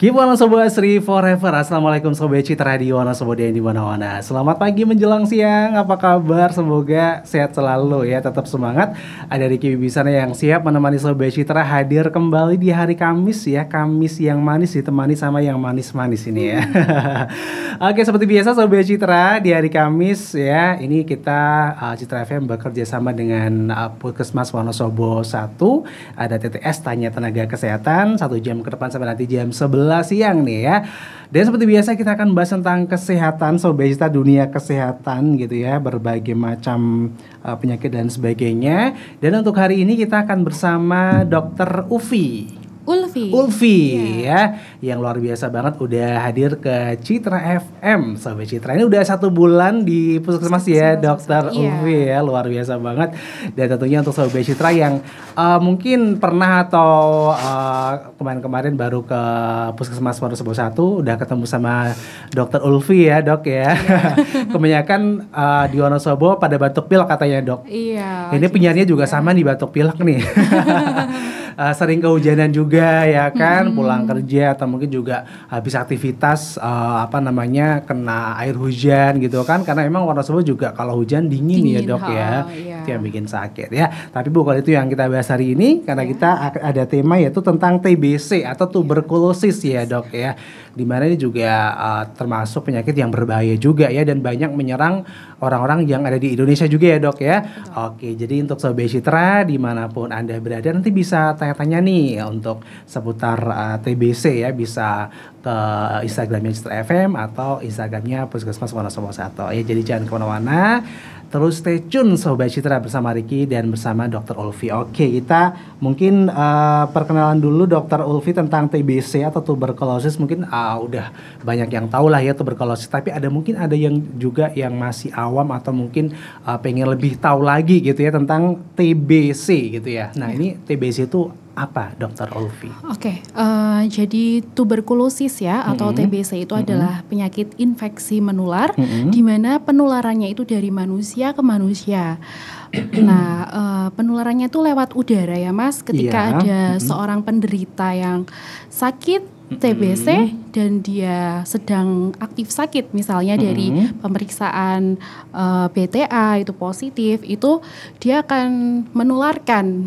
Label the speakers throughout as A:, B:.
A: Keep Wonosobo Asri Forever. Assalamualaikum Sobat Citra di Wonosobo dan di mana-mana. Selamat pagi menjelang siang. Apa kabar? Semoga sehat selalu ya. Tetap semangat. Ada Ricky Wibisana yang siap menemani Sobat Citra hadir kembali di hari Kamis ya. Kamis yang manis ditemani sama yang manis-manis ini ya. Oke, seperti biasa Sobat Citra di hari Kamis ya. Ini kita Citra FM bekerja sama dengan Puskesmas Wonosobo 1. Ada TTS Tanya Tenaga Kesehatan 1 jam ke depan sampai nanti jam 11 siang nih ya. Dan seperti biasa kita akan bahas tentang kesehatan Sobat Citra, dunia kesehatan gitu ya, berbagai macam penyakit dan sebagainya. Dan untuk hari ini kita akan bersama Dr. Ulfi ya, yang luar biasa banget udah hadir ke Citra FM. Sobat Citra ini udah 1 bulan di Puskesmas ya, Dr. Ulfi ya, luar biasa banget. Dan tentunya untuk Sobat Citra yang mungkin pernah atau kemarin-kemarin baru ke Puskesmas Wonosobo 1 udah ketemu sama Dr. Ulfi ya dok ya. Kebanyakan di Wonosobo pada batuk pilek katanya dok.
B: Iya.
A: Ini penyiarnya juga sama nih batuk pilek nih. Sering kehujanan juga ya kan, pulang kerja atau mungkin juga habis aktivitas kena air hujan gitu kan, karena emang Wonosobo juga kalau hujan dingin ya dok ya, itu yang bikin sakit ya. Tapi bukan itu yang kita bahas hari ini, karena kita ada tema yaitu tentang TBC atau tuberkulosis ya dok ya, dimana ini juga termasuk penyakit yang berbahaya juga ya, dan banyak menyerang orang-orang yang ada di Indonesia juga ya dok ya. Oke, jadi untuk Sobat Citra dimanapun Anda berada, nanti bisa tanya-tanya nih untuk seputar TBC ya, bisa ke Instagramnya Citra FM atau Instagramnya Puskesmas Wonosobo 1 ya. Jadi jangan kemana-mana, terus stay tune Sobat Citra bersama Ricky dan bersama Dr. Ulfi. Oke, kita mungkin perkenalan dulu Dr. Ulfi tentang TBC atau tuberkulosis. Mungkin udah banyak yang tahu lah ya tuberkulosis, tapi mungkin ada yang juga yang masih awam atau mungkin pengen lebih tahu lagi gitu ya tentang TBC gitu ya. Nah, ini TBC itu apa, Dr. Ulfi?
B: Oke, jadi tuberkulosis ya atau TBC itu adalah penyakit infeksi menular, di mana penularannya itu dari manusia ke manusia. Nah, penularannya itu lewat udara ya Mas. Ketika ada seorang penderita yang sakit TBC dan dia sedang aktif sakit, misalnya dari pemeriksaan BTA itu positif, itu dia akan menularkan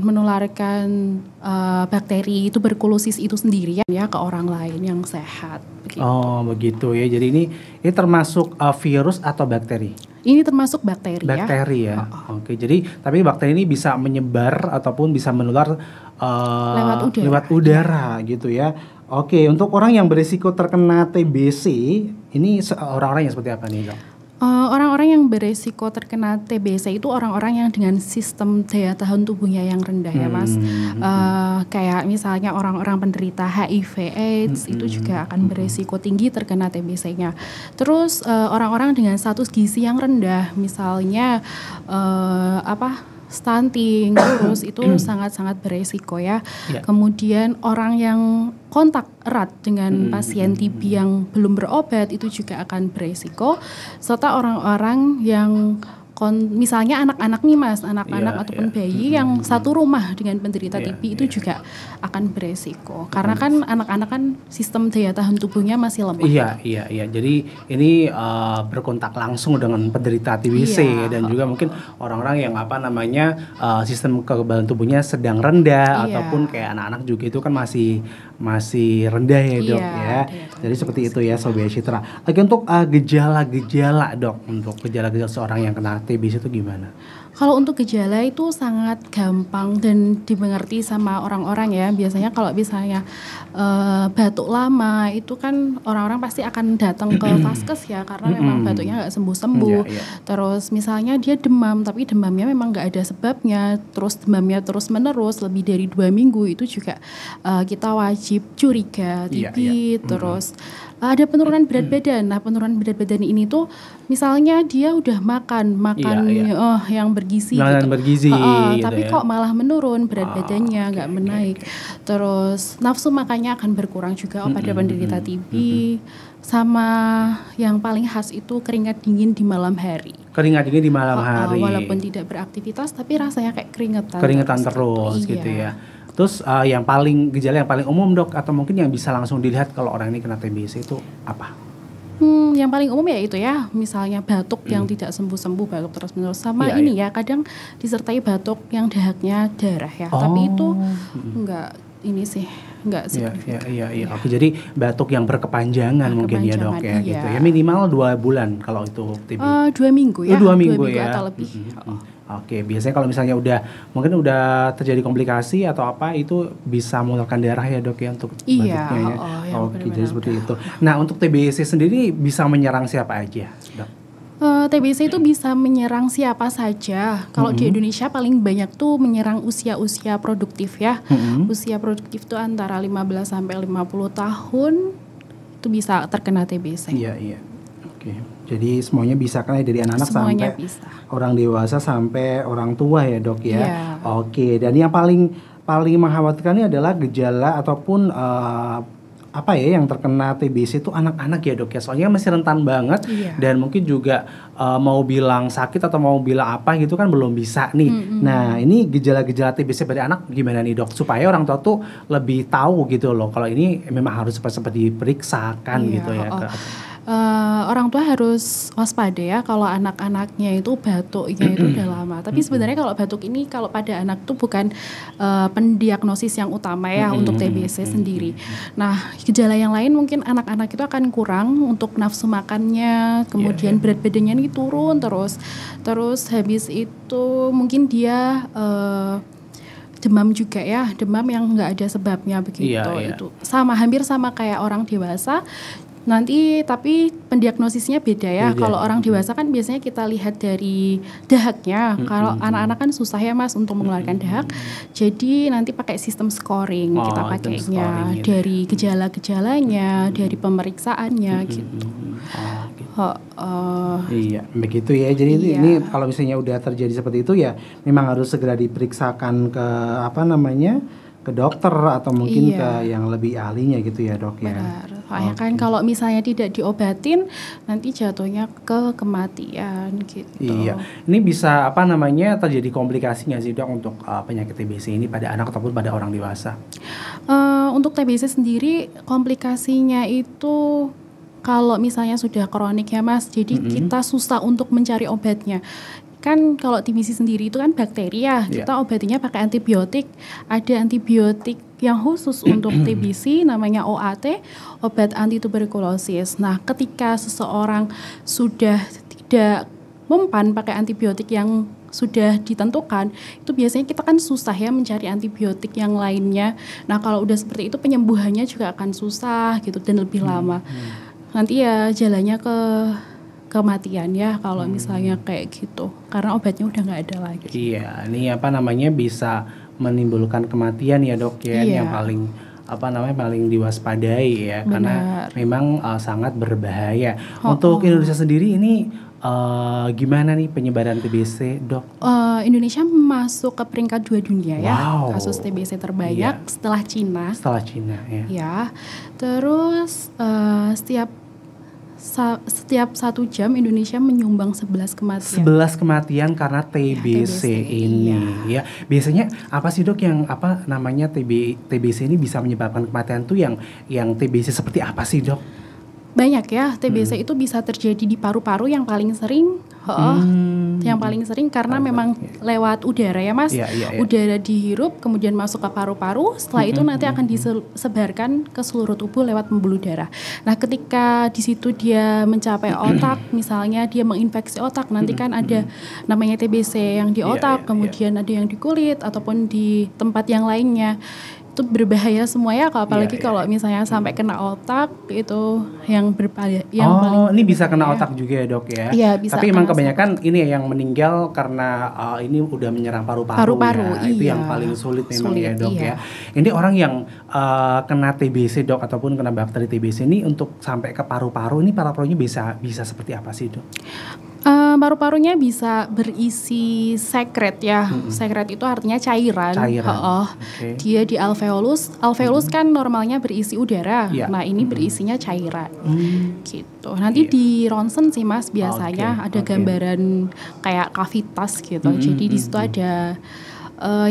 B: bakteri tuberkulosis itu sendiri ya ke orang lain yang sehat. Begitu.
A: Oh begitu ya. Jadi ini termasuk virus atau bakteri?
B: Ini termasuk bakteri ya.
A: Bakteri ya. Oke, jadi tapi bakteri ini bisa menyebar ataupun bisa menular lewat udara gitu ya. Oke, untuk orang yang berisiko terkena TBC, ini orang-orang yang seperti apa nih dok?
B: Orang-orang yang beresiko terkena TBC itu orang-orang yang dengan sistem daya tahan tubuhnya yang rendah ya Mas. Kayak misalnya orang-orang penderita HIV/AIDS itu juga akan beresiko tinggi terkena TBC-nya. Terus orang-orang dengan status gizi yang rendah, misalnya stunting, terus itu sangat-sangat beresiko ya. Kemudian orang yang kontak erat dengan pasien TB yang belum berobat itu juga akan beresiko. Serta orang-orang yang misalnya anak-anak nih Mas, anak-anak ataupun bayi yang satu rumah dengan penderita TB itu juga akan beresiko. Karena kan anak-anak kan sistem daya tahan tubuhnya masih lemah.
A: Iya. Jadi ini berkontak langsung dengan penderita TBC dan juga mungkin orang-orang yang sistem kekebalan tubuhnya sedang rendah ataupun kayak anak-anak juga itu kan masih rendah ya dok ya. Jadi seperti itu ya Sobat Citra. Lagi untuk gejala-gejala dok, untuk gejala-gejala seorang yang kena TBC itu gimana?
B: Kalau untuk gejala itu sangat gampang dan dimengerti sama orang-orang ya. Biasanya kalau misalnya batuk lama itu kan orang-orang pasti akan datang ke vaskes ya, karena memang batuknya nggak sembuh-sembuh. Terus misalnya dia demam tapi demamnya memang nggak ada sebabnya, terus demamnya terus menerus lebih dari 2 minggu, itu juga kita wajib curiga TB. Terus ada penurunan berat badan. Nah, penurunan berat badan ini tuh misalnya dia udah makan yang bergizi
A: gitu.
B: Tapi kok malah menurun berat badannya, nggak menaik. Terus nafsu makannya akan berkurang juga pada penderita TB. Sama yang paling khas itu keringat dingin di malam hari.
A: Keringat dingin di malam hari.
B: Walaupun tidak beraktivitas tapi rasanya kayak keringetan
A: terus gitu ya. Terus gejala yang paling umum dok, atau mungkin yang bisa langsung dilihat kalau orang ini kena TBC itu apa?
B: Yang paling umum ya itu ya, misalnya batuk yang tidak sembuh-sembuh, batuk terus-menerus, sama ini ya kadang disertai batuk yang dahaknya darah ya. Tapi itu enggak signifikan.
A: Iya. Oke, jadi batuk yang berkepanjangan mungkin ya dok ya, gitu ya, minimal 2 bulan kalau itu TB.
B: 2 minggu ya.
A: 2 minggu ya
B: atau lebih.
A: Oke, biasanya kalau misalnya mungkin udah terjadi komplikasi atau apa, itu bisa mengeluarkan darah ya dok ya untuk batuknya ya. Oke, jadi seperti itu. Nah, untuk TBC sendiri bisa menyerang siapa aja dok?
B: TBC itu bisa menyerang siapa saja. Kalau di Indonesia paling banyak tuh menyerang usia-usia produktif ya. Usia produktif tuh antara 15 sampai 50 tahun itu bisa terkena TBC.
A: Iya. Oke. Jadi semuanya bisa kan, dari anak-anak sampai orang dewasa sampai orang tua ya dok ya.
B: Yeah.
A: Oke. Dan yang paling mengkhawatirkan ini adalah gejala ataupun yang terkena TBC itu anak-anak ya dok ya. Soalnya masih rentan banget dan mungkin juga mau bilang sakit atau mau bilang apa gitu kan belum bisa nih. Nah, ini gejala-gejala TBC pada anak gimana nih dok? Supaya orang tua tuh lebih tahu gitu loh, kalau ini memang harus seperti diperiksakan gitu ya.
B: Orang tua harus waspada ya kalau anak-anaknya itu batuknya itu udah lama. Tapi sebenarnya kalau batuk ini kalau pada anak tuh bukan pendiagnosis yang utama ya untuk TBC sendiri. Nah, gejala yang lain mungkin anak-anak itu akan kurang untuk nafsu makannya, kemudian berat badannya ini turun terus habis itu mungkin dia demam juga ya, demam yang nggak ada sebabnya begitu. Itu hampir sama kayak orang dewasa. Nanti tapi pendiagnosisnya beda ya. Kalau orang dewasa kan biasanya kita lihat dari dahaknya. Kalau anak-anak kan susah ya Mas untuk mengeluarkan dahak. Jadi nanti pakai sistem scoring kita pakainya dari gejala-gejalanya, dari pemeriksaannya gitu.
A: Iya, begitu ya. Jadi ini kalau misalnya udah terjadi seperti itu ya memang harus segera diperiksakan ke ke dokter atau mungkin ke yang lebih ahlinya gitu ya dok ya.
B: Benar. Soalnya kan kalau misalnya tidak diobatin nanti jatuhnya ke kematian gitu.
A: Iya. Ini bisa terjadi komplikasi nggak sih dok untuk penyakit TBC ini pada anak ataupun pada orang dewasa?
B: Untuk TBC sendiri komplikasinya itu kalau misalnya sudah kronik ya Mas, jadi kita susah untuk mencari obatnya. Kan kalau TBC sendiri itu kan bakteri ya, kita obatinya pakai antibiotik. Ada antibiotik yang khusus untuk TBC namanya OAT, obat anti tuberkulosis. Nah, ketika seseorang sudah tidak mempan pakai antibiotik yang sudah ditentukan, itu biasanya kita kan susah ya mencari antibiotik yang lainnya. Nah, kalau udah seperti itu penyembuhannya juga akan susah gitu dan lebih lama. Nanti ya jalannya ke kematian ya kalau misalnya kayak gitu, karena obatnya udah nggak ada lagi.
A: Iya, ini bisa menimbulkan kematian ya dok ya, yang paling paling diwaspadai ya. Benar. Karena memang sangat berbahaya. Untuk Indonesia sendiri ini gimana nih penyebaran TBC dok?
B: Indonesia masuk ke peringkat 2 dunia ya, kasus TBC terbanyak setelah Cina. Setelah Cina ya. Terus setiap 1 jam Indonesia menyumbang 11 kematian.
A: 11 kematian karena TBC ini ya. Biasanya apa sih dok yang TBC ini bisa menyebabkan kematian tuh yang TBC seperti apa sih dok?
B: Banyak ya, TBC itu bisa terjadi di paru-paru yang paling sering. Yang paling sering karena memang lewat udara ya Mas. Udara dihirup kemudian masuk ke paru-paru, setelah itu nanti akan disebarkan ke seluruh tubuh lewat pembuluh darah. Nah, ketika di situ dia mencapai otak, misalnya dia menginfeksi otak, nanti kan ada namanya TBC yang di otak, kemudian ada yang di kulit ataupun di tempat yang lainnya. Itu berbahaya semua ya, apalagi kalau misalnya sampai kena otak itu yang berbahaya.
A: Ini bisa kena otak juga ya dok ya?
B: Iya, bisa.
A: Tapi emang kebanyakan ini yang meninggal karena ini udah menyerang paru-paru ya. Itu yang paling sulit memang ya dok ya. Ini orang yang kena TBC dok ataupun kena bakteri TBC ini untuk sampai ke paru-paru, ini paru-parunya bisa seperti apa sih dok?
B: Paru-parunya bisa berisi sekret ya. Sekret itu artinya cairan. Dia di alveolus. Alveolus kan normalnya berisi udara. Nah, ini berisinya cairan. Gitu. Nanti di ronsen sih Mas biasanya ada gambaran kayak kavitas gitu. Jadi di situ ada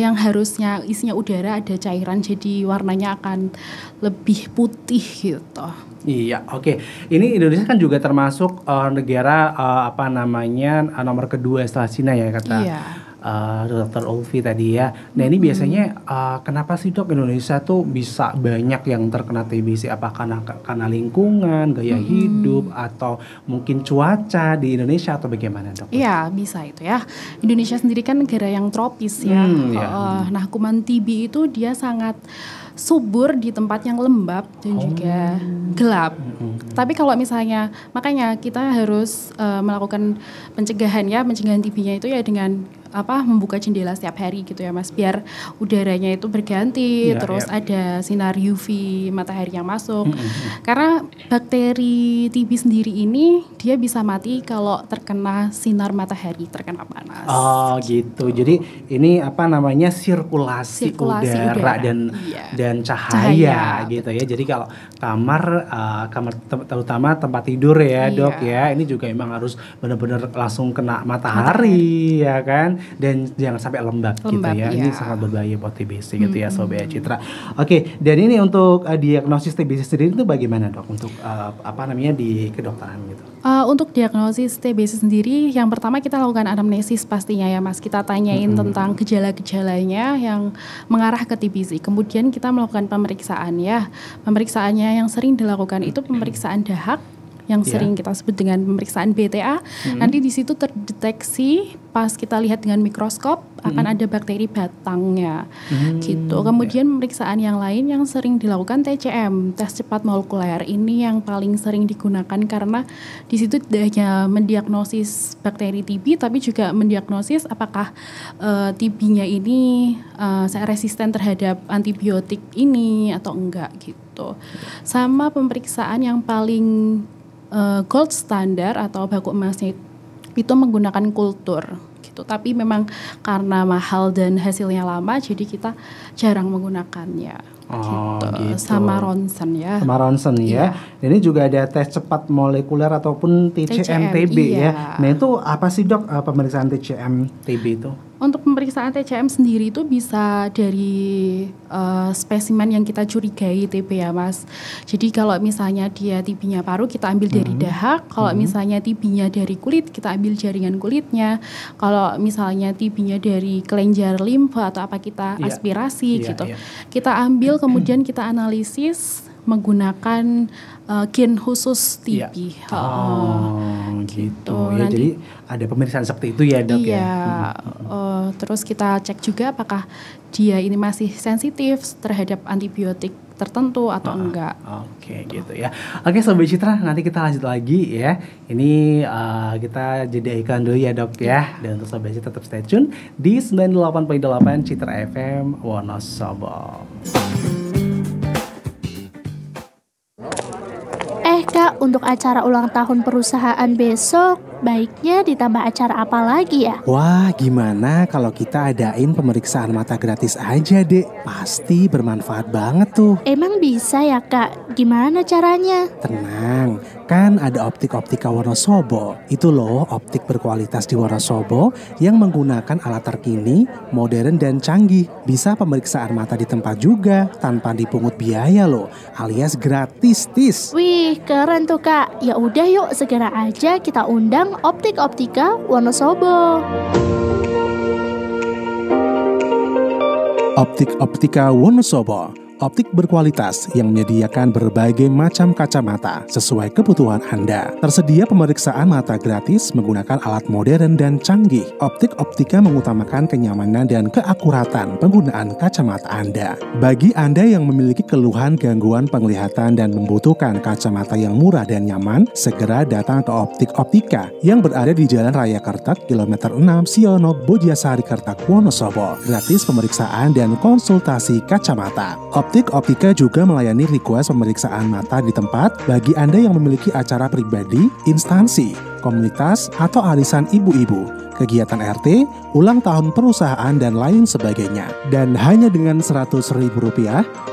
B: yang harusnya isinya udara ada cairan, jadi warnanya akan lebih putih gitu.
A: Iya, oke. Ini Indonesia kan juga termasuk negara nomor kedua setelah Cina ya kata Dr. Ulfi tadi ya. Nah ini biasanya kenapa sih dok Indonesia tuh bisa banyak yang terkena TBC? Apakah karena lingkungan, gaya hidup, atau mungkin cuaca di Indonesia atau bagaimana dok?
B: Iya bisa itu ya. Indonesia sendiri kan negara yang tropis ya. Nah kuman TB itu dia sangat subur di tempat yang lembab dan juga gelap. Tapi kalau misalnya, makanya kita harus melakukan pencegahan TB-nya itu ya dengan membuka jendela setiap hari gitu ya Mas, biar udaranya itu berganti, terus ada sinar UV matahari yang masuk. Karena bakteri TB sendiri ini dia bisa mati kalau terkena sinar matahari, terkena panas.
A: Oh gitu. Jadi ini sirkulasi udara dan cahaya gitu ya. Jadi kalau kamar terutama tempat tidur ya dok ya, ini juga emang harus benar-benar langsung kena matahari ya kan. Dan jangan sampai lembab gitu ya. Ini sangat berbahaya buat TBC gitu ya Sobat Citra. Oke, dan ini untuk diagnosis TBC sendiri itu bagaimana dok? Untuk di kedokteran gitu?
B: Untuk diagnosis TBC sendiri, yang pertama kita lakukan anamnesis pastinya ya Mas. Kita tanyain tentang gejala-gejalanya yang mengarah ke TBC. Kemudian kita melakukan pemeriksaan ya. Pemeriksaannya yang sering dilakukan itu pemeriksaan dahak, yang sering kita sebut dengan pemeriksaan BTA. Nanti di situ terdeteksi pas kita lihat dengan mikroskop akan ada bakteri batangnya gitu. Kemudian pemeriksaan yang lain yang sering dilakukan TCM, tes cepat molekuler. Ini yang paling sering digunakan karena di situ tidak hanya mendiagnosis bakteri TB tapi juga mendiagnosis apakah TB-nya ini resisten terhadap antibiotik ini atau enggak gitu. Sama pemeriksaan yang paling gold standar atau baku emasnya itu menggunakan kultur gitu. Tapi memang karena mahal dan hasilnya lama, jadi kita jarang menggunakannya. Gitu. Sama ronsen ya.
A: Sama ronsen ya. Dan ini juga ada tes cepat molekuler ataupun TCM TB ya. Nah itu apa sih dok pemeriksaan TCM TB itu?
B: Untuk pemeriksaan TCM sendiri itu bisa dari spesimen yang kita curigai TB ya Mas. Jadi kalau misalnya dia TB-nya paru kita ambil dari dahak, kalau misalnya TB-nya dari kulit kita ambil jaringan kulitnya, kalau misalnya TB-nya dari kelenjar limfa atau apa kita aspirasi gitu. Kita ambil kemudian kita analisis menggunakan gen khusus TB.
A: Gitu. Ya, jadi ada pemeriksaan seperti itu ya dok ya.
B: Terus kita cek juga apakah dia ini masih sensitif terhadap antibiotik tertentu atau enggak.
A: Oke, gitu ya. Oke Sobat Citra, nanti kita lanjut lagi ya. Ini kita jeda iklan dulu ya dok ya. Dan untuk Sobat Citra tetap stay tune di 98.8 Citra FM Wonosobo.
C: Kak, untuk acara ulang tahun perusahaan besok, baiknya ditambah acara apa lagi ya?
A: Wah, gimana kalau kita adain pemeriksaan mata gratis aja, Dek? Pasti bermanfaat banget tuh.
C: Emang bisa ya, Kak? Gimana caranya?
A: Tenang, kan ada Optik-Optika Wonosobo. Itu loh, optik berkualitas di Wonosobo yang menggunakan alat terkini, modern dan canggih. Bisa pemeriksaan mata di tempat juga, tanpa dipungut biaya loh, alias gratis, tis.
C: Wih, keren tuh Kak. Ya udah yuk, segera aja kita undang Optik-Optika Wonosobo.
A: Optik-Optika Wonosobo, optik berkualitas yang menyediakan berbagai macam kacamata sesuai kebutuhan Anda. Tersedia pemeriksaan mata gratis menggunakan alat modern dan canggih. Optik-Optika mengutamakan kenyamanan dan keakuratan penggunaan kacamata Anda. Bagi Anda yang memiliki keluhan gangguan penglihatan dan membutuhkan kacamata yang murah dan nyaman, segera datang ke Optik-Optika yang berada di Jalan Raya Kertek, kilometer 6 Siono, Bojiasari Kertek, Wonosobo. Gratis pemeriksaan dan konsultasi kacamata. Optik-Optika juga melayani request pemeriksaan mata di tempat bagi Anda yang memiliki acara pribadi, instansi, komunitas, atau arisan ibu-ibu. kegiatan RT, ulang tahun perusahaan, dan lain sebagainya. Dan hanya dengan Rp100.000,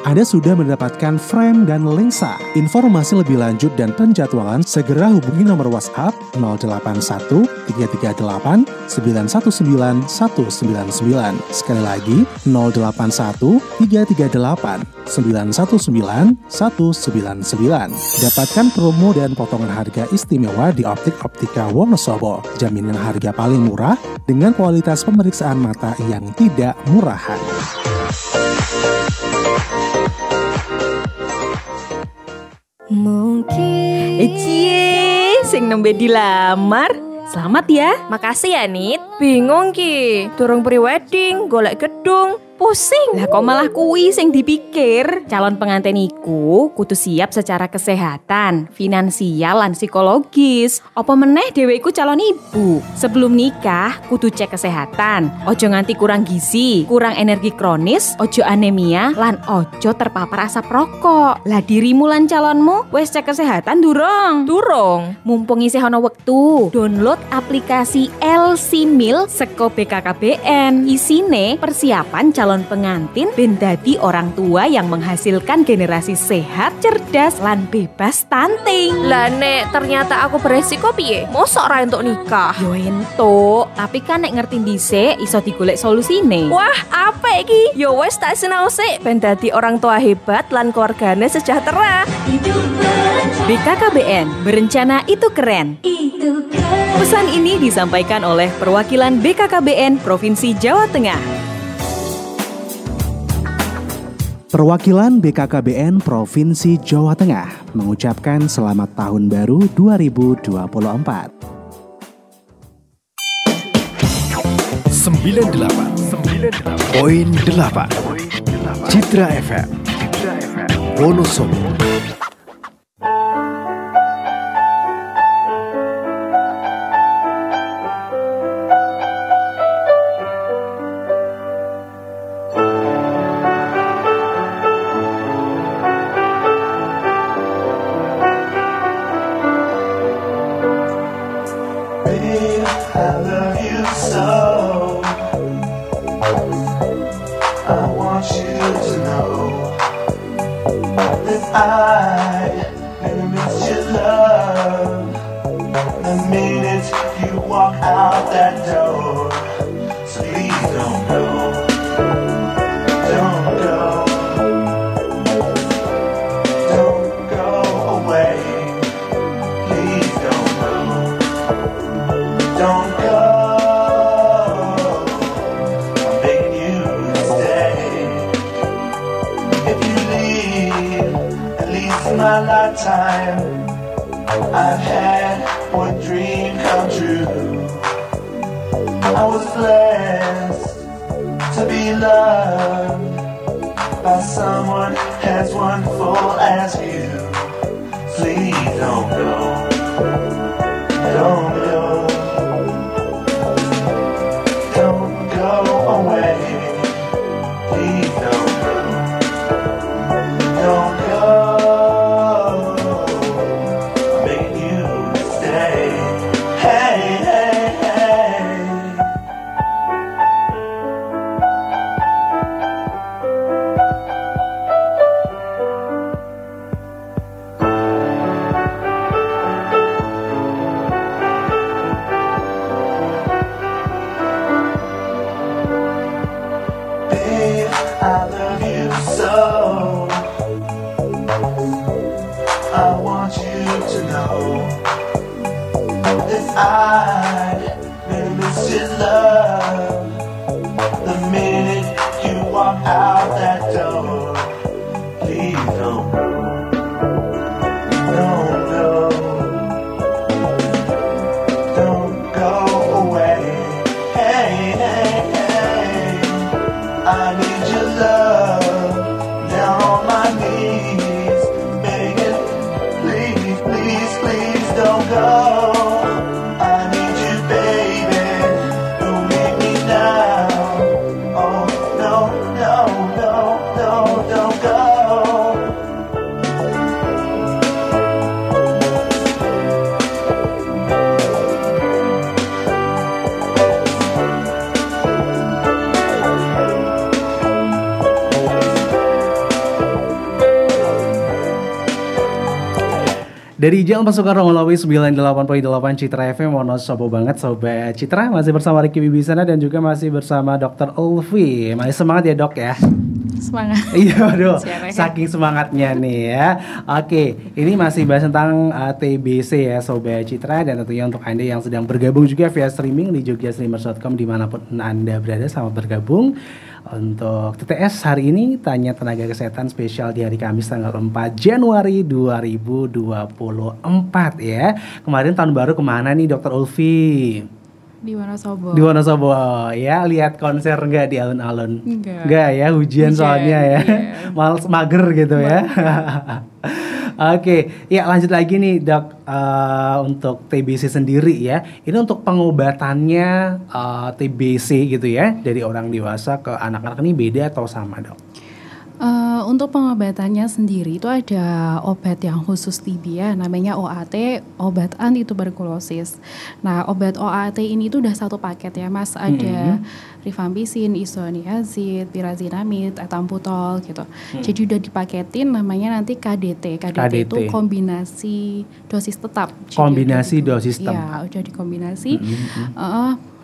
A: Anda sudah mendapatkan frame dan lensa. Informasi lebih lanjut dan penjadwalan segera hubungi nomor WhatsApp 081 338 919 199. Sekali lagi 081 338 919 199. Dapatkan promo dan potongan harga istimewa di Optik Optika Wonosobo. Jaminan harga paling murah dengan kualitas pemeriksaan mata yang tidak murahan.
D: Mungkin sing nembe dilamar. Selamat ya.
E: Makasih ya, Nit. Bingung ki, durung pre-wedding, golek gedung. Pusing.
D: Lah kok malah kuwi sing dipikir. Calon pengantin iku kudu siap secara kesehatan, finansial lan psikologis. Apa meneh dhewe iku calon ibu. Sebelum nikah kudu cek kesehatan. Ojo nganti kurang gizi, kurang energi kronis, ojo anemia lan ojo terpapar asap rokok. Lah dirimu lan calonmu wis cek kesehatan durung?
E: Durung.
D: Mumpung isih ana wektu, download aplikasi LC Mil seko BKKBN. Isine persiapan calon pengantin ben dadi orang tua yang menghasilkan generasi sehat, cerdas, lan bebas stunting.
E: Lah nek ternyata aku beresiko piye? Mosok ra entuk nikah?
D: Yo entuk, tapi kan nek ngerti dhisik iso digolek solusine.
E: Wah, apa iki? Yo wis tak sinau sik ben dadi orang tua hebat lan keluargane sejahtera.
D: BKKBN, berencana itu keren. Pesan ini disampaikan oleh perwakilan BKKBN Provinsi Jawa Tengah.
A: Perwakilan BKKBN Provinsi Jawa Tengah mengucapkan selamat tahun baru 2024.
F: 98.8 Citra FM Wonosobo.
G: My lifetime, I've had one dream come true. I was blessed to be loved by someone as wonderful as you. Please don't go, don't go, don't go away. Please don't go, don't go. I love you so. I want you to know that I really miss your love. The minute you walk out that door, please don't go, don't go, don't go away. Hey, hey, hey, I need your love down on my knees, begging, please, please, please don't go. I need you, baby, don't leave me now. Oh, no, no, no, no, don't go.
A: Dari Jalan Pasukan melalui 98.8 Citra FM. Mohon sobo banget Sobat Citra. Masih bersama Ricky Wibisana dan juga masih bersama Dr. Ulfi. Masih semangat ya dok ya?
B: Semangat.
A: Iya waduh,
B: Siapa ya?
A: saking semangatnya nih ya. Oke, ini masih bahas tentang TBC ya Sobat Citra. Dan tentunya untuk Anda yang sedang bergabung juga via streaming di jogjasleepers.com dimanapun Anda berada, selamat bergabung. Untuk TTS hari ini Tanya Tenaga Kesehatan spesial di hari Kamis tanggal 4 Januari 2024 ya. Kemarin tahun baru kemana nih Dr. Ulfi?
B: Di Wonosobo.
A: Di Wonosobo ya, lihat konser nggak di alun-alun?
B: Enggak
A: Ya, hujan soalnya ya.
B: iya.
A: Males mager gitu ya. Oke, ya lanjut lagi nih dok, untuk TBC sendiri ya. Ini untuk pengobatannya TBC gitu ya, dari orang dewasa ke anak-anak ini beda atau sama dok?
B: Untuk pengobatannya sendiri itu ada obat yang khusus TB ya, namanya OAT, obat anti tuberkulosis. Nah, obat OAT ini tuh udah satu paket ya Mas, ada rifampicin, isoniazid, pyrazinamide, ethambutol gitu. Jadi udah dipaketin namanya nanti KDT. KDT itu kombinasi dosis tetap. Jadi
A: Kombinasi dosis tetap.
B: Ya, udah dikombinasi.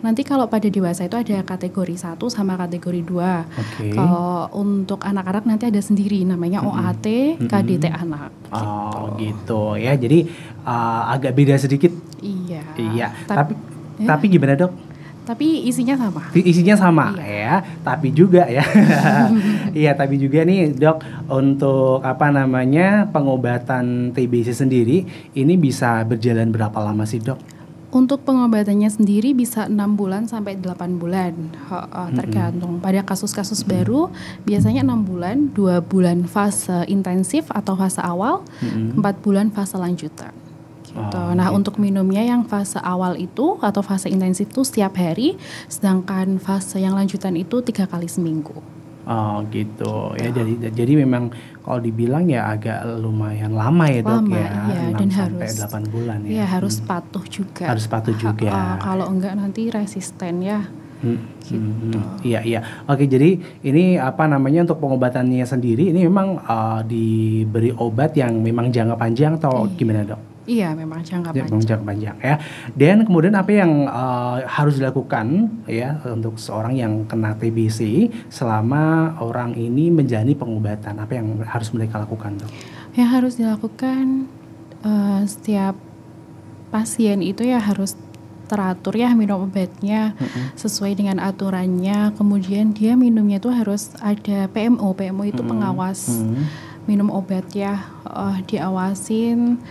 B: Nanti kalau pada dewasa itu ada kategori 1 sama kategori 2.
A: Oke.
B: Kalau untuk anak-anak nanti ada sendiri namanya OAT, KDT anak.
A: Oh gitu ya, jadi agak beda sedikit.
B: Iya.
A: Iya, tapi gimana dok?
B: Tapi isinya sama.
A: Isinya sama ya, tapi juga ya. Iya, tapi juga nih dok, untuk apa namanya pengobatan TBC sendiri ini bisa berjalan berapa lama sih dok?
B: Untuk pengobatannya sendiri bisa 6 bulan sampai 8 bulan, tergantung. Pada kasus-kasus baru biasanya 6 bulan, 2 bulan fase intensif atau fase awal, 4 bulan fase lanjutan. Gitu. Nah, untuk minumnya yang fase awal itu atau fase intensif itu setiap hari, sedangkan fase yang lanjutan itu 3 kali seminggu.
A: Oh gitu ya, jadi memang kalau dibilang ya agak lumayan lama ya dok ya,
B: ya
A: 6
B: dan
A: sampai
B: harus
A: 8 bulan ya.
B: Iya, harus patuh juga.
A: Harus patuh juga.
B: Kalau enggak nanti resisten ya. Gitu.
A: Iya. Oke, jadi ini apa namanya untuk pengobatannya sendiri ini memang diberi obat yang memang jangka panjang atau gimana dok?
B: Iya, memang jangka
A: Ya,
B: panjang.
A: memang jangka panjang ya. Dan kemudian apa yang harus dilakukan ya untuk seorang yang kena TBC selama orang ini menjalani pengobatan? Apa yang harus mereka lakukan dok?
B: Yang harus dilakukan setiap pasien itu ya harus teratur ya minum obatnya sesuai dengan aturannya. Kemudian dia minumnya itu harus ada PMO. PMO itu pengawas minum obat ya, diawasin.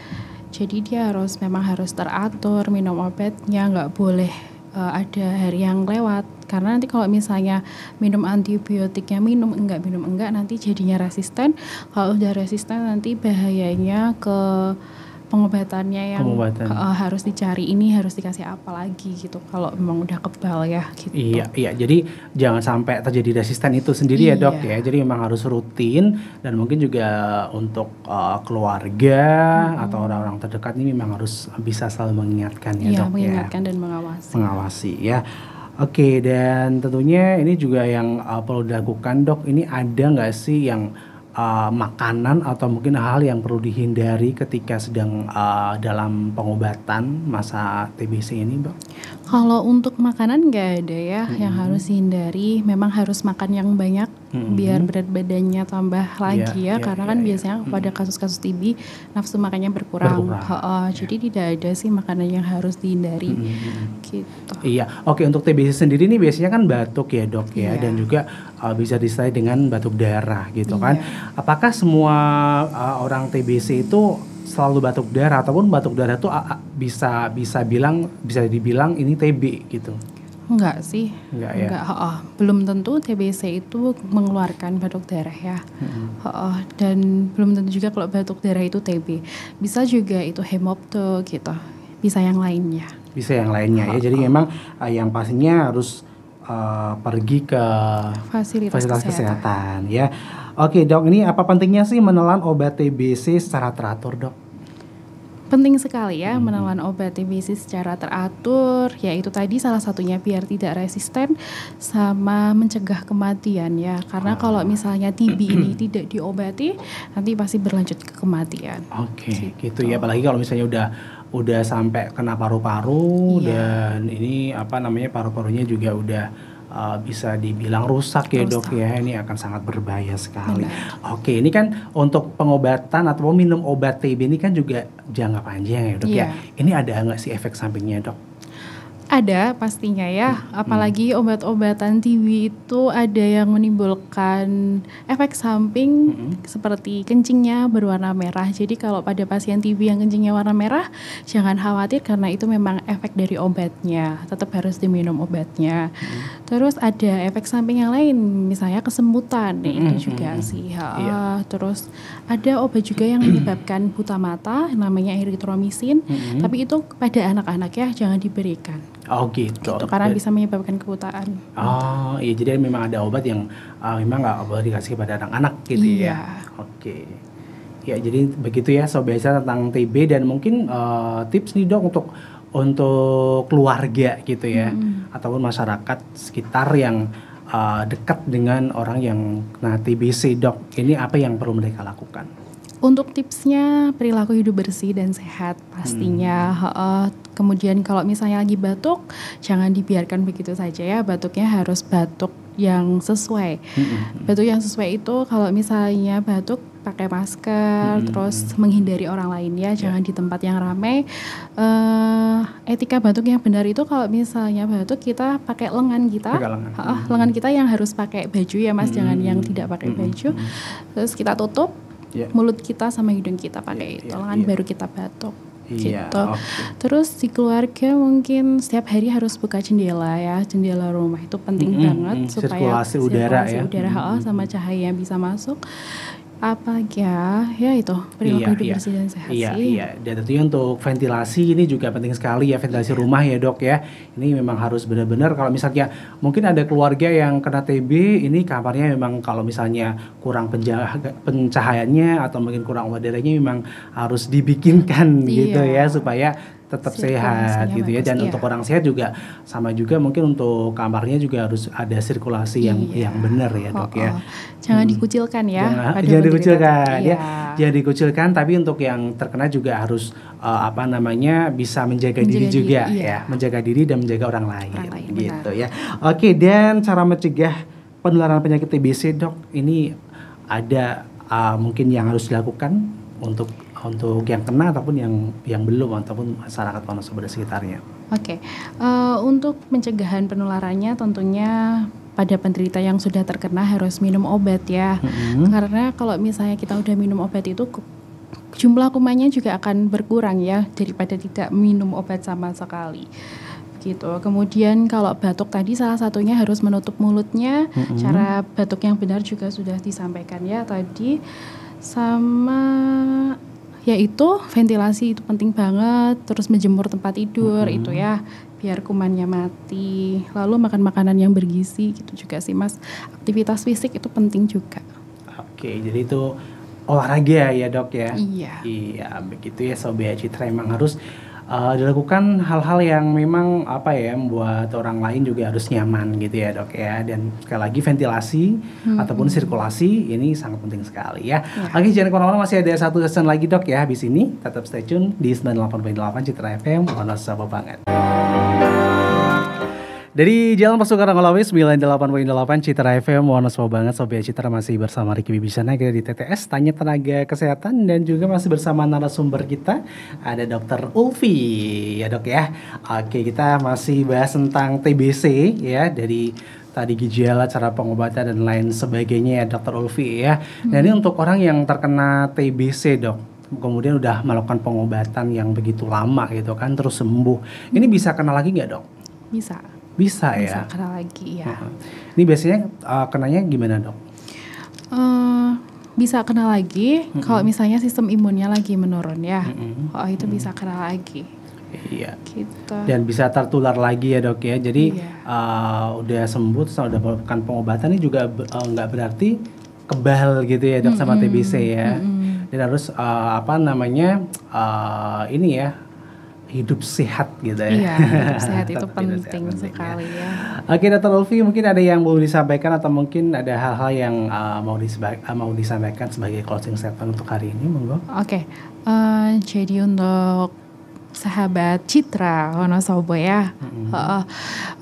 B: Jadi dia memang harus teratur minum obatnya, nggak boleh ada hari yang lewat. Karena nanti kalau misalnya minum antibiotiknya minum enggak nanti jadinya resisten. Kalau udah resisten nanti bahayanya ke pengobatannya yang harus dicari ini harus dikasih apa lagi gitu kalau memang udah kebal ya gitu.
A: Iya, jadi jangan sampai terjadi resisten itu sendiri ya dok ya. Jadi memang harus rutin dan mungkin juga untuk keluarga atau orang-orang terdekat ini memang harus bisa selalu mengingatkan ya dok.
B: Mengingatkan dan
A: mengawasi ya. Oke, dan tentunya ini juga yang perlu dilakukan dok. Ini ada nggak sih yang makanan atau mungkin hal yang perlu dihindari ketika sedang dalam pengobatan masa TBC ini, Mbak?
B: Kalau untuk makanan nggak ada ya yang harus dihindari. Memang harus makan yang banyak biar berat badannya tambah lagi karena kan biasanya pada kasus-kasus TB nafsu makannya berkurang. Jadi tidak ada sih makanan yang harus dihindari. Gitu.
A: Iya, oke, untuk TBC sendiri nih biasanya kan batuk ya dok ya, dan juga bisa disertai dengan batuk darah gitu kan. Apakah semua orang TBC itu selalu batuk darah ataupun batuk darah itu bisa dibilang ini TB gitu?
B: Enggak sih.
A: Enggak ya.
B: Belum tentu TBC itu mengeluarkan batuk darah ya. Dan belum tentu juga kalau batuk darah itu TB. Bisa juga itu hemoptyl gitu. Bisa yang lainnya.
A: Bisa yang lainnya ya. Jadi memang yang pastinya harus pergi ke fasilitas kesehatan ya. Oke dok, ini apa pentingnya sih menelan obat TBC secara teratur dok?
B: Penting sekali ya menelan obat TBC secara teratur, yaitu tadi salah satunya biar tidak resisten sama mencegah kematian ya. Karena kalau misalnya TB ini tidak diobati, nanti pasti berlanjut ke kematian.
A: Oke, gitu ya. Apalagi kalau misalnya udah sampai kena paru-paru dan ini apa namanya paru-parunya juga udah bisa dibilang rusak ya dok ya, ini akan sangat berbahaya sekali. Oke, ini kan untuk pengobatan atau minum obat TB ini kan juga jangka panjang ya dok ya. Ini ada nggak sih efek sampingnya dok?
B: Ada pastinya ya, apalagi obat-obatan TB itu ada yang menimbulkan efek samping seperti kencingnya berwarna merah. Jadi kalau pada pasien TB yang kencingnya warna merah, jangan khawatir karena itu memang efek dari obatnya, tetap harus diminum obatnya. Terus ada efek samping yang lain, misalnya kesemutan, itu juga sih. Terus ada obat juga yang menyebabkan buta mata, namanya erythromycin, tapi itu pada anak-anak ya, jangan diberikan.
A: Oh gitu.
B: Karena bisa menyebabkan kebutaan.
A: Oh iya, jadi memang ada obat yang memang nggak boleh dikasih kepada anak-anak gitu ya. Oke. Ya jadi begitu ya Sobat Acara tentang TB, dan mungkin tips nih dok untuk keluarga gitu ya, ataupun masyarakat sekitar yang dekat dengan orang yang kena TBC dok. Ini apa yang perlu mereka lakukan?
B: Untuk tipsnya perilaku hidup bersih dan sehat pastinya. Kemudian kalau misalnya lagi batuk, jangan dibiarkan begitu saja ya. Batuknya harus batuk yang sesuai. Batuk yang sesuai itu kalau misalnya batuk pakai masker, terus menghindari orang lain ya, jangan di tempat yang ramai. Etika batuk yang benar itu kalau misalnya batuk kita pakai lengan kita, lengan kita yang harus pakai baju ya mas, jangan yang tidak pakai baju. Terus kita tutup mulut kita sama hidung kita pakai itu, lengan baru kita batuk. Gitu. Terus di keluarga mungkin setiap hari harus buka jendela ya, jendela rumah itu penting banget supaya
A: sirkulasi udara
B: sama cahaya yang bisa masuk. Apa ya itu perilaku hidup bersih dan sehat sih.
A: Dan tentunya untuk ventilasi ini juga penting sekali ya, ventilasi rumah ya dok ya. Ini memang harus benar-benar, kalau misalnya mungkin ada keluarga yang kena TB, ini kabarnya memang kalau misalnya kurang pencahayaannya atau mungkin kurang udaranya, memang harus dibikinkan gitu ya supaya tetap sehat gitu ya. Dan untuk orang sehat juga sama juga, mungkin untuk kamarnya juga harus ada sirkulasi yang benar ya dok ya.
B: Jangan dikucilkan ya.
A: Jangan dikucilkan ya. Jangan dikucilkan, tapi untuk yang terkena juga harus bisa menjaga diri juga ya, menjaga diri dan menjaga orang lain gitu ya. Oke, dan cara mencegah penularan penyakit TBC dok, ini ada mungkin yang harus dilakukan untuk yang kena ataupun yang belum, ataupun masyarakat pada sekitarnya.
B: Oke, untuk pencegahan penularannya tentunya pada penderita yang sudah terkena harus minum obat ya. Karena kalau misalnya kita udah minum obat itu jumlah kumannya juga akan berkurang ya, daripada tidak minum obat sama sekali. Gitu. Kemudian kalau batuk tadi salah satunya harus menutup mulutnya. Cara batuk yang benar juga sudah disampaikan ya tadi. Sama yaitu ventilasi itu penting banget, terus menjemur tempat tidur itu ya biar kumannya mati. Lalu makan makanan yang bergizi gitu juga sih mas. Aktivitas fisik itu penting juga.
A: Oke, jadi itu olahraga ya dok ya.
B: Iya
A: begitu ya Sobat Citra, memang harus dilakukan hal-hal yang memang membuat orang lain juga harus nyaman gitu ya dok ya. Dan sekali lagi ventilasi ataupun sirkulasi ini sangat penting sekali ya. Oke, jangan kemana-mana, masih ada satu season lagi dok ya. Habis ini tetap stay tune di 98.8 Citra FM, Wonosobo banget. Dari Jalan Pasukan Ngalawis 98.8 Citra FM, Wonosobo banget. Sobat Citra masih bersama Ricky Bibisana kita di TTS Tanya Tenaga Kesehatan, dan juga masih bersama narasumber kita ada Dr. Ulfi ya dok ya. Oke, kita masih bahas tentang TBC ya, dari tadi gejala, cara pengobatan dan lain sebagainya ya Dr. Ulfi ya. Dan ini untuk orang yang terkena TBC dok, kemudian udah melakukan pengobatan yang begitu lama gitu kan, terus sembuh, ini bisa kena lagi nggak dok? Bisa ya.
B: Kena lagi ya.
A: Ini biasanya kenanya gimana dok?
B: Bisa kena lagi kalau misalnya sistem imunnya lagi menurun ya. Itu bisa kena lagi.
A: Iya.
B: Gitu.
A: Dan bisa tertular lagi ya dok ya. Jadi udah sembuh, udah melakukan pengobatan, ini juga nggak berarti kebal gitu ya dok sama TBC ya. dan harus ini ya, hidup sehat gitu ya.
B: Iya, hidup sehat itu
A: Tetap hidup
B: penting
A: sehat
B: sekali ya.
A: Oke, Dr. Ulfi, mungkin ada yang mau disampaikan atau mungkin ada hal-hal yang mau disampaikan sebagai closing statement untuk hari ini, monggo.
B: Oke, jadi untuk sahabat Citra Wonosobo ya,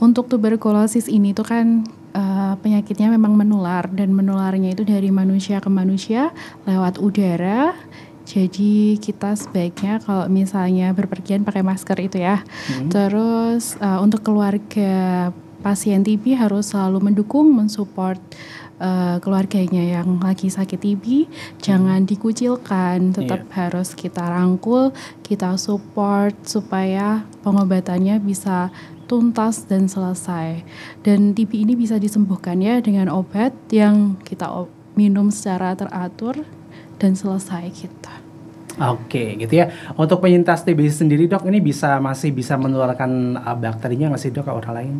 B: untuk tuberkulosis ini tuh kan penyakitnya memang menular, dan menularnya itu dari manusia ke manusia lewat udara. Jadi kita sebaiknya kalau misalnya berpergian pakai masker itu ya. Terus untuk keluarga pasien TB harus selalu mendukung, mensupport keluarganya yang lagi sakit TB. Jangan dikucilkan, tetap harus kita rangkul, kita support supaya pengobatannya bisa tuntas dan selesai. Dan TB ini bisa disembuhkan ya dengan obat yang kita minum secara teratur dan selesai kita.
A: Oke, gitu ya. Untuk penyintas TB sendiri, Dok, ini masih bisa menularkan bakterinya nggak sih, Dok, ke orang lain?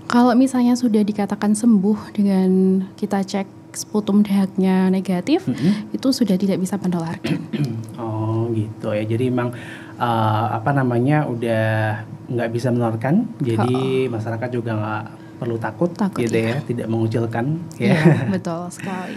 B: Kalau misalnya sudah dikatakan sembuh dengan kita cek sputum dahaknya negatif, itu sudah tidak bisa menularkan.
A: Oh, gitu ya. Jadi memang udah nggak bisa menularkan. Jadi masyarakat juga nggak perlu takut gitu ya, tidak mengucilkan ya.
B: Iya, betul sekali.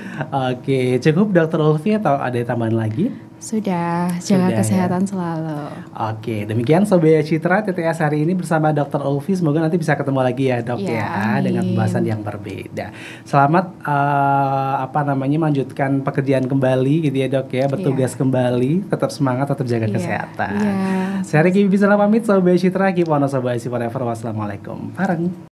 A: Oke, cukup Dr. Ulfi atau ada tambahan lagi?
B: Sudah, jaga kesehatan selalu.
A: Oke, demikian Sobat Citra TTS hari ini bersama Dr. Ulfi. Semoga nanti bisa ketemu lagi ya, Dok, ya, dengan pembahasan yang berbeda. Selamat melanjutkan pekerjaan kembali gitu ya, Dok, ya, bertugas kembali, tetap semangat, tetap jaga kesehatan. Saya Riki Bisala pamit, Sobat Citra, keep on Sobat Forever. Wassalamualaikum. Pareng.